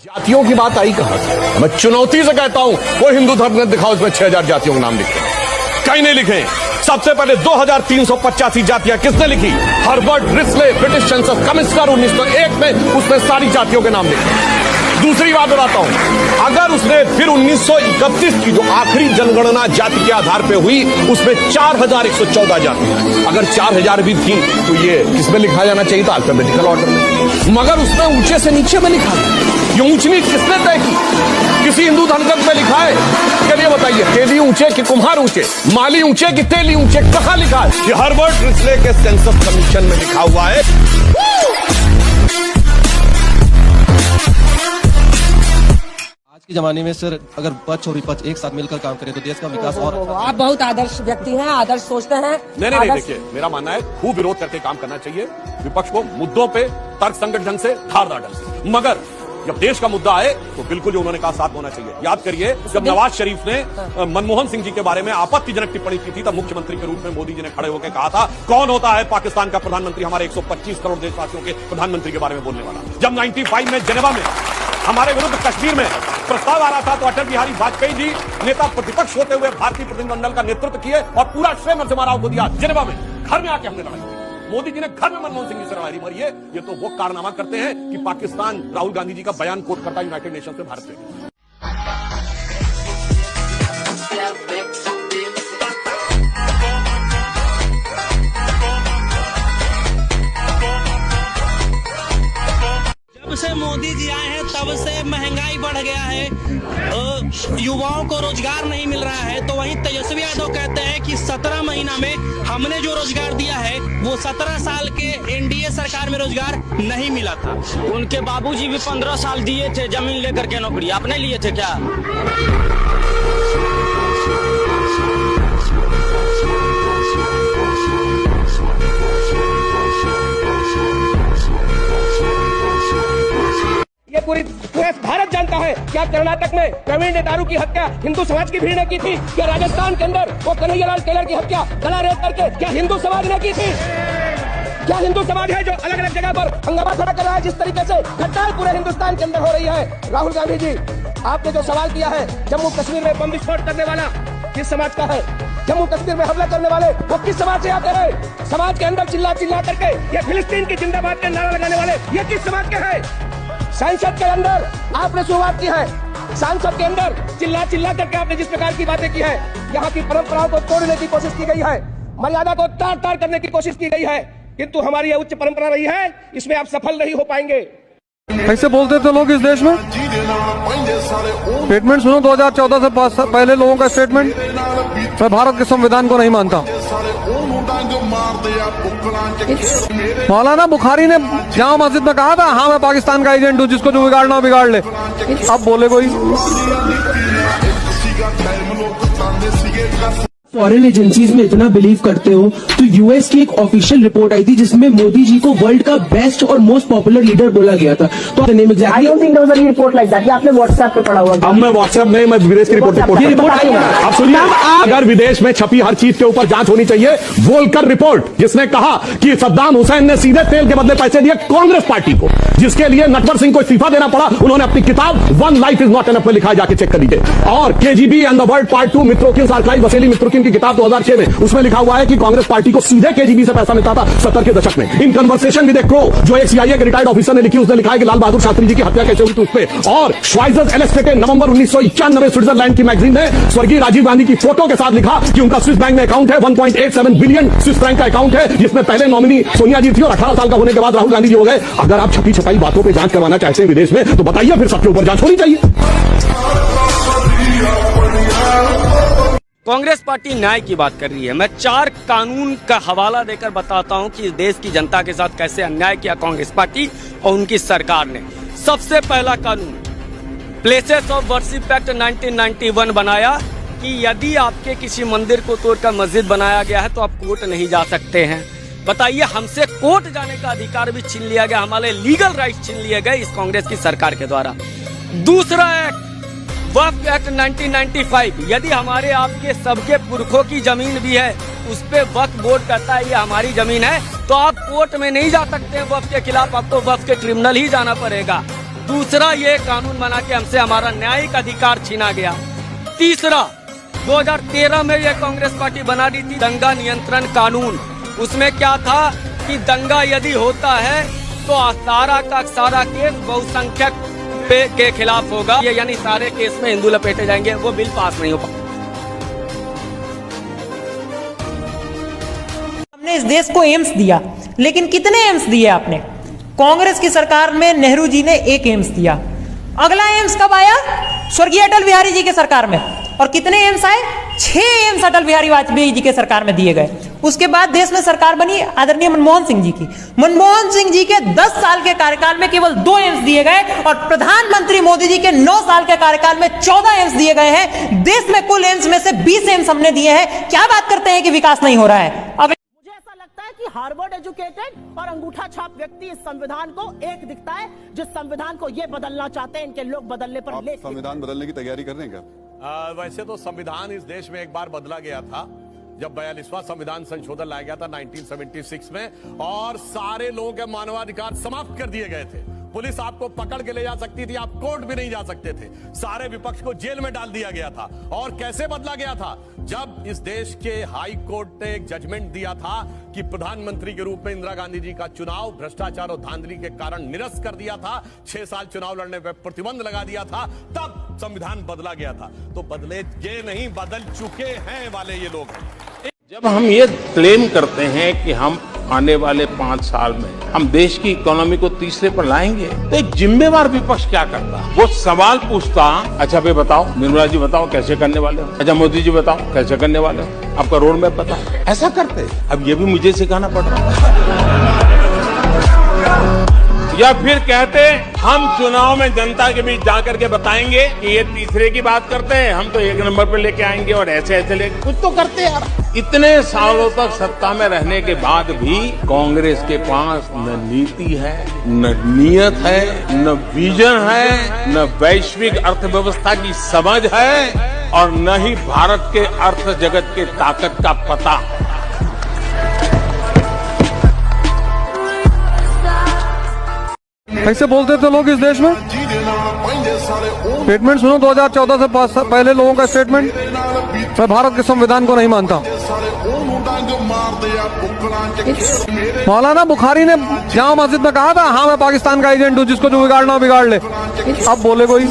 जातियों की बात आई कहां से? मैं चुनौती से कहता हूं, कोई हिंदू धर्म ग्रंथ दिखाओ इसमें 6000 जातियों के नाम लिखे, कहीं नहीं लिखे। सबसे पहले 2385 जातियां किसने लिखी? Herbert Risley, British census commissioner 1901 में, उसने सारी जातियों के नाम लिखे। दूसरी बात बताता हूं, अगर उसने फिर 1931 की जो आखिरी जनगणना जाति के आधार पर हुई, उसमें 4114 जाति, अगर 4000 भी थी तो ये किसमें लिखा जाना चाहिए था? अल्फाबेटिकल ऑर्डर में। मगर उसमें ऊंचे से नीचे में लिखा गया। ये ऊंच नीच किसने तय की? किसी हिंदू धर्मग्रंथ में लिखा है? चलिए बताइए, तेली ऊंचे कि कुम्हार ऊंचे, माली ऊंचे कि तेली ऊंचे, कहां लिखा है? ये हर्बर्ट रिस्ले के सेंसस कमीशन में लिखा हुआ है। आज के जमाने में सर, अगर पक्ष और विपक्ष एक साथ मिलकर काम करें तो देश का विकास और आप बहुत आदर्श व्यक्ति हैं, आदर्श सोचते हैं। नहीं, देखिए, मेरा मानना है खूब विरोध करके काम करना चाहिए, विपक्ष को मुद्दों पे तर्कसंगत ढंग से, धारदार ढंग से। मगर जब देश का मुद्दा आए तो बिल्कुल जो उन्होंने कहा साथ होना चाहिए। याद करिए, जब नवाज शरीफ ने मनमोहन सिंह जी के बारे में आपत्तिजनक टिप्पणी की थी, तब मुख्यमंत्री के रूप में मोदी जी ने खड़े होकर कहा था, कौन होता है पाकिस्तान का प्रधानमंत्री हमारे 125 करोड़ देशवासियों के प्रधानमंत्री के बारे में बोलने वाला। जब 95 में जेनेवा में हमारे विरुद्ध कश्मीर में प्रस्ताव आ रहा था, तो अटल बिहारी वाजपेयी जी नेता प्रतिपक्ष होते हुए भारतीय प्रतिनिधिमंडल का नेतृत्व किए और पूरा श्रेय नरसिम्हा राव को दिया। जेनेवा में घर में आके हमने लड़ाई की। मोदी जी ने घर में मनमोहन सिंह जी से लड़ाई मरी है। ये तो वो कारनामा करते हैं कि पाकिस्तान राहुल गांधी जी का बयान कोट करता यूनाइटेड नेशन से भारत से। जब से मोदी जी आए हैं तब से महंगाई बढ़ गया है, युवाओं को रोजगार नहीं मिल रहा है। तो वहीं तेजस्वी यादव कहते हैं कि 17 महीना में हमने जो रोजगार दिया है वो 17 साल के एनडीए सरकार में रोजगार नहीं मिला था। उनके बाबूजी भी 15 साल दिए थे जमीन लेकर के नौकरी, आपने लिए थे क्या? ये पूरा भारत जानता है। क्या कर्नाटक में प्रवीण नेतारू की हत्या हिंदू समाज की भीड़ ने की थी? क्या राजस्थान के अंदर वो कन्हैयालाल टेलर की हत्या गला रेत करके क्या हिंदू समाज ने की थी? क्या हिंदू समाज है जो अलग अलग जगह पर हंगामा खड़ा कर रहा है? जिस तरीके से हड़ताल पूरे हिंदुस्तान के अंदर हो रही है। राहुल गांधी जी, आपने जो सवाल किया है, जम्मू कश्मीर में बम विस्फोट करने वाला किस समाज का है? जम्मू कश्मीर में हमला करने वाले वो किस समाज से आते हैं? समाज के अंदर चिल्ला चिल्ला करके ये फिलिस्तीन की जिंदाबाद का नारा लगाने वाले ये किस समाज के हैं? संसद के अंदर आपने शुरुआत की है, संसद के अंदर चिल्ला चिल्ला करके आपने जिस प्रकार की बातें की है, यहाँ की परंपराओं को तोड़ने की कोशिश की गई है, मर्यादा को तार तार करने की कोशिश की गई है, किंतु हमारी यह उच्च परंपरा रही है, इसमें आप सफल नहीं हो पाएंगे। कैसे बोलते थे लोग इस देश में? स्टेटमेंट सुनो 2014 से पहले लोगों का स्टेटमेंट। मैं भारत के संविधान को नहीं मानता। मौलाना बुखारी ने जामा मस्जिद में कहा था, हाँ मैं पाकिस्तान का एजेंट हूँ, जिसको जो बिगाड़ना हो बिगाड़ ले। अब बोले कोई फॉरेन एजेंसीज में इतना बिलीव करते हो तो यूएस की एक ऑफिशियल रिपोर्ट आई थी जिसमें मोदी जी को वर्ल्ड का बेस्ट और मोस्ट पॉपुलर लीडर बोला गया था। तो I don't think there was any report like that. आपने व्हाट्सएप पे पढ़ा हुआ? अब मैं व्हाट्सएप में मैं विदेश की रिपोर्ट आप सुनिए, अगर विदेश में छपी हर चीज के ऊपर जांच होनी चाहिए। वोल्कर रिपोर्ट, जिसने कहा कि सद्दाम हुसैन ने सीधे तेल के बदले पैसे दिए कांग्रेस पार्टी को, जिसके लिए नटवर सिंह को इस्तीफा देना पड़ा, उन्होंने अपनी किताब one life is not enough में लिखा है, जाके चेक कर लीजिए। और KGB and the world part 2 Mitrokhin archive Vasili Mitrokhin की किताब 2006 में, उसमें लिखा हुआ है कि कांग्रेस पार्टी को सीधे केजीबी से पैसा मिलता था 70 के दशक में। In conversation with A crow, जो एक सीआईए के रिटायर्ड ऑफिसर ने लिखी, उसने लिखा है कि लाल बहादुर शास्त्री जी की हत्या कैसे हुई थी उस पे। और श्वाइजर्स एलेस्टेटे नवंबर 1991 स्विट्जरलैंड की मैगजीन ने स्वर्गीय राजीव गांधी की फोटो के साथ लिखा कि उनका स्विस बैंक में अकाउंट है, 1.87 बिलियन स्विस फ्रैंक का अकाउंट है, जिसमें पहले नॉमिनी सोनिया जी थी और 18 साल का होने के बाद राहुल गांधी जी हो गए। अगर आप छपी छपाई बातों पर जांच करवाना चाहते हैं विदेश में, तो बताइए फिर सबके ऊपर जांच होनी चाहिए। कांग्रेस पार्टी न्याय की बात कर रही है। मैं 4 कानून का हवाला देकर बताता हूं कि देश की जनता के साथ कैसे अन्याय किया कांग्रेस पार्टी और उनकी सरकार ने। सबसे पहला कानून प्लेसेस ऑफ वर्शिप एक्ट 1991 बनाया कि यदि आपके किसी मंदिर को तोड़कर मस्जिद बनाया गया है तो आप कोर्ट नहीं जा सकते हैं। बताइए, हमसे कोर्ट जाने का अधिकार भी छीन लिया गया, हमारे लीगल राइट्स छीन लिए गए इस कांग्रेस की सरकार के द्वारा। दूसरा एक्ट वक्फ एक्ट 1995, यदि हमारे आपके सबके पुरखों की जमीन भी है, उस पे वक्फ बोर्ड कहता है ये हमारी जमीन है, तो आप कोर्ट में नहीं जा सकते हैं वक्फ के खिलाफ, आपको वक्फ के ट्रिब्यूनल ही जाना पड़ेगा। दूसरा, ये कानून बना के हमसे हमारा न्यायिक अधिकार छीना गया। तीसरा, 2013 में ये कांग्रेस पार्टी बना दी थी दंगा नियंत्रण कानून। उसमें क्या था कि दंगा यदि होता है तो सारा का सारा केस बहुसंख्यक के खिलाफ होगा, ये यानी सारे केस में हिंदू लपेटे जाएंगे। वो बिल पास नहीं हो पाया। हमने इस देश को एम्स दिया, लेकिन कितने एम्स दिए आपने? कांग्रेस की सरकार में नेहरू जी ने 1 एम्स दिया। अगला एम्स कब आया? स्वर्गीय अटल बिहारी जी के सरकार में। और कितने एम्स आए? 6 एम्स अटल बिहारी वाजपेयी जी के सरकार में दिए गए। उसके बाद देश में सरकार बनी आदरणीय मनमोहन सिंह जी की। मनमोहन सिंह जी के 10 साल के कार्यकाल में केवल 2 एम्स दिए गए और प्रधानमंत्री मोदी जी के 9 साल के कार्यकाल में 14 एम्स दिए गए हैं। देश में कुल एम्स में से 20 एम्स हमने दिए हैं। क्या बात करते हैं कि विकास नहीं हो रहा है? मुझे ऐसा लगता है कि हार्वर्ड एजुकेटेड और अंगूठा छाप व्यक्ति इस संविधान को एक दिखता है, जिस संविधान को ये बदलना चाहते हैं इनके लोग बदलने पर लेट। संविधान बदलने की तैयारी कर रहे हैं क्या? वैसे तो संविधान इस देश में एक बार बदला गया था जब 42वां संविधान संशोधन लाया गया था 1976 में, और सारे लोगों के मानवाधिकार समाप्त कर दिए गए थे। पुलिस आपको पकड़ के ले जा सकती थी, आप कोर्ट भी नहीं जा सकते थे। सारे विपक्ष को जेल में डाल दिया गया था। और कैसे बदला गया था? जब इस देश के हाई कोर्ट ने एक जजमेंट दिया था कि प्रधानमंत्री के रूप में इंदिरा गांधी जी का चुनाव भ्रष्टाचार और धांधली के कारण निरस्त कर दिया था, 6 साल चुनाव लड़ने पर प्रतिबंध लगा दिया था, तब संविधान बदला गया था। तो बदले ये नहीं, बदल चुके हैं वाले ये लोग। जब हम ये क्लेम करते हैं कि हम आने वाले 5 साल में हम देश की इकोनॉमी को तीसरे पर लाएंगे, तो एक जिम्मेवार विपक्ष क्या करता? वो सवाल पूछता, अच्छा भाई बताओ, निर्मला जी बताओ कैसे करने वाले हो, अच्छा मोदी जी बताओ कैसे करने वाले हो, आपका रोड मैप बताओ। ऐसा करते। अब ये भी मुझे सिखाना पड़ रहा है। या फिर कहते हम चुनाव में जनता के बीच जाकर के बताएंगे कि ये तीसरे की बात करते हैं, हम तो 1 नंबर पे लेके आएंगे और ऐसे लेके कुछ तो करते यार। इतने सालों तक सत्ता में रहने के बाद भी कांग्रेस के पास न नीति है, न नियत है, न विजन है, न वैश्विक अर्थव्यवस्था की समझ है, और न ही भारत के अर्थ जगत के ताकत का पता। ऐसे बोलते थे लोग इस देश में। स्टेटमेंट सुनो 2014 से पहले लोगों का स्टेटमेंट। मैं भारत के संविधान को नहीं मानता। मौलाना बुखारी ने जामा मस्जिद में कहा था, हाँ मैं पाकिस्तान का एजेंट हूँ, जिसको जो बिगाड़ना हो बिगाड़ ले। अब बोले कोई